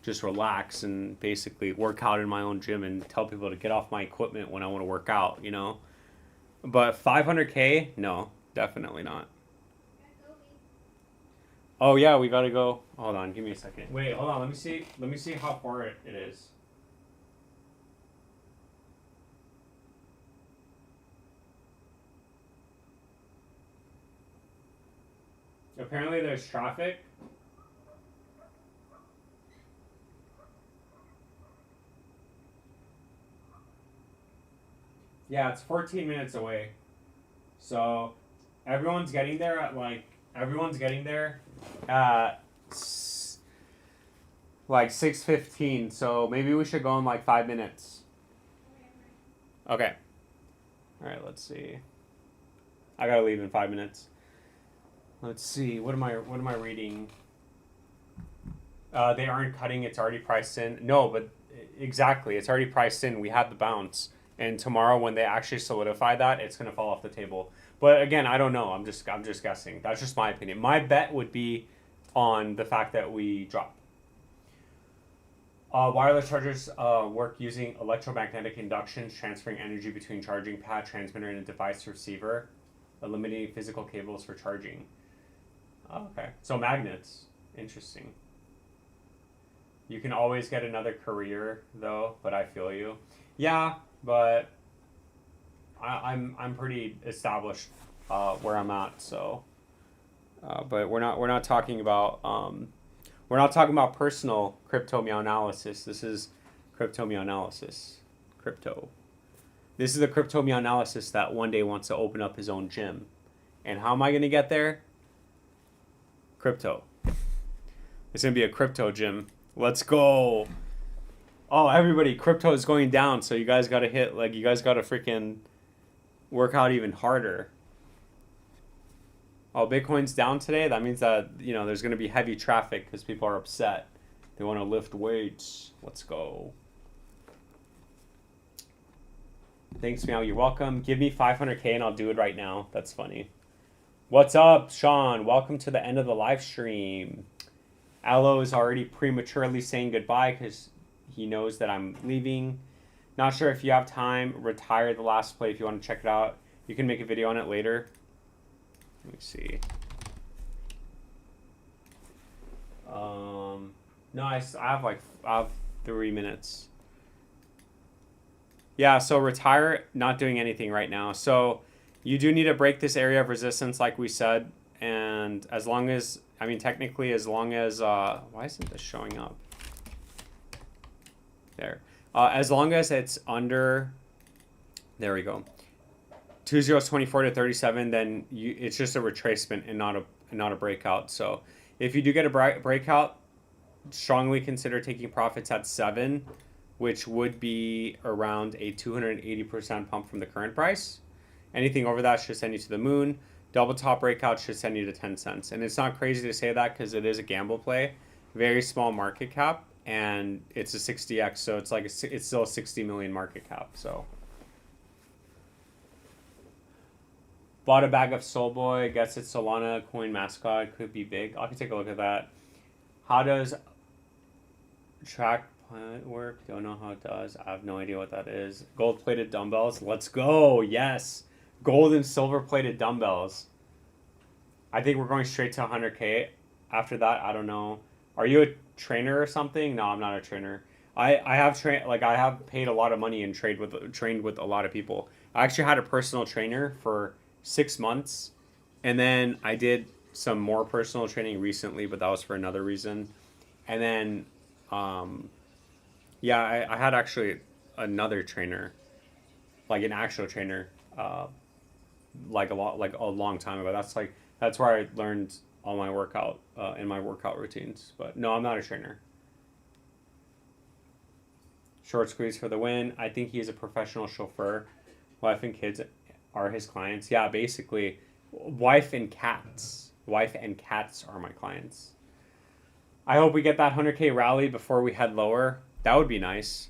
just relax and basically work out in my own gym and tell people to get off my equipment when I want to work out, you know? But 500K? No, definitely not. Oh yeah, we gotta go. Hold on, give me a second. Wait, hold on. Let me see. Let me see how far it is. Apparently, there's traffic. Yeah, it's 14 minutes away. So everyone's getting there at everyone's getting there at like 6:15. So maybe we should go in like 5 minutes. Okay. All right. Let's see. I gotta leave in 5 minutes. Let's see. What am I reading? They aren't cutting. It's already priced in. No, but exactly, it's already priced in. We had the bounce, and tomorrow when they actually solidify that, it's gonna fall off the table. But again, I don't know. I'm just guessing. That's just my opinion. My bet would be on the fact that we drop. Wireless chargers work using electromagnetic induction, transferring energy between charging pad, transmitter, and a device receiver, eliminating physical cables for charging. Oh, okay. So magnets. Interesting. You can always get another career though, but I feel you. Yeah, but I'm pretty established where I'm at, so but we're not talking about personal crypto meow analysis. This is crypto meow analysis. Crypto. This is the crypto meow analysis that one day wants to open up his own gym. And how am I gonna get there? Crypto. It's gonna be a crypto gym. Let's go. Oh, everybody, crypto is going down, so you guys gotta you guys gotta freaking work out even harder. Oh, Bitcoin's down today. That means that, there's gonna be heavy traffic because people are upset. They want to lift weights. Let's go. Thanks, Meow. You're welcome. Give me 500K and I'll do it right now. That's funny. What's up, Sean? Welcome to the end of the live stream. Aloe is already prematurely saying goodbye because he knows that I'm leaving. Not sure if you have time. Retire the last play if you want to check it out. You can make a video on it later. Let me see. No, I have 3 minutes. Yeah, so retire, not doing anything right now. So you do need to break this area of resistance like we said. And as long as, technically as long as, why isn't this showing up? There. As long as it's under, there we go. 2024 to 37, then it's just a retracement and not a breakout. So if you do get a breakout, strongly consider taking profits at 7, which would be around a 280% pump from the current price. Anything over that should send you to the moon. Double top breakout should send you to 10 cents. And it's not crazy to say that because it is a gamble play. Very small market cap, and it's a 60x, so it's still a 60 million market cap. So bought a bag of Soulboy, guess it's Solana coin mascot, could be big. I can take a look at that. How does track planet work? Don't know how it does. I have no idea what that is. Gold plated dumbbells. Let's go. Yes. Gold and silver plated dumbbells. I think we're going straight to 100K. After that, I don't know. Are you a trainer or something? No, I'm not a trainer. I have I have paid a lot of money and trained with a lot of people. I actually had a personal trainer for 6 months, and then I did some more personal training recently, but that was for another reason. And then I had actually another trainer, like an actual trainer, a long time ago. That's where I learned all my workout in my workout routines. But no, I'm not a trainer. Short squeeze for the win. I think he is a professional chauffeur. Wife and kids are his clients. Yeah, basically, Wife and cats. Wife and cats are my clients. I hope we get that 100K rally before we head lower. That would be nice.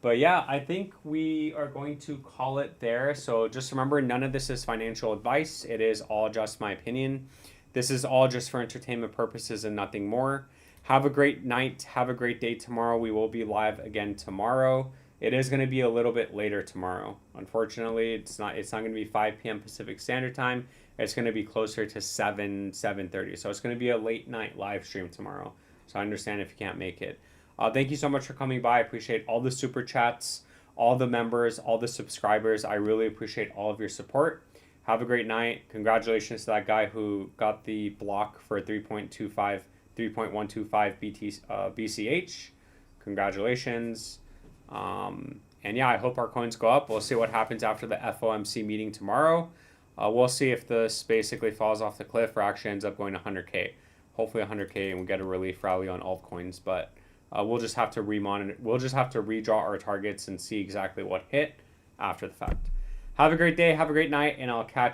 But yeah, I think we are going to call it there. So just remember, none of this is financial advice. It is all just my opinion. This is all just for entertainment purposes and nothing more. Have a great night. Have a great day tomorrow. We will be live again tomorrow. It is going to be a little bit later tomorrow. Unfortunately, it's not going to be 5 p.m. Pacific Standard Time. It's going to be closer to 7:30. So it's going to be a late night live stream tomorrow. So I understand if you can't make it. Thank you so much for coming by. I appreciate all the super chats, all the members, all the subscribers. I really appreciate all of your support. Have a great night. Congratulations to that guy who got the block for 3.125 BCH. Congratulations. And yeah, I hope our coins go up. We'll see what happens after the FOMC meeting tomorrow. We'll see if this basically falls off the cliff or actually ends up going to 100K. Hopefully 100K and we get a relief rally on altcoins. But we'll just have to remonitor. We'll just have to redraw our targets and see exactly what hit after the fact. Have a great day. Have a great night. And I'll catch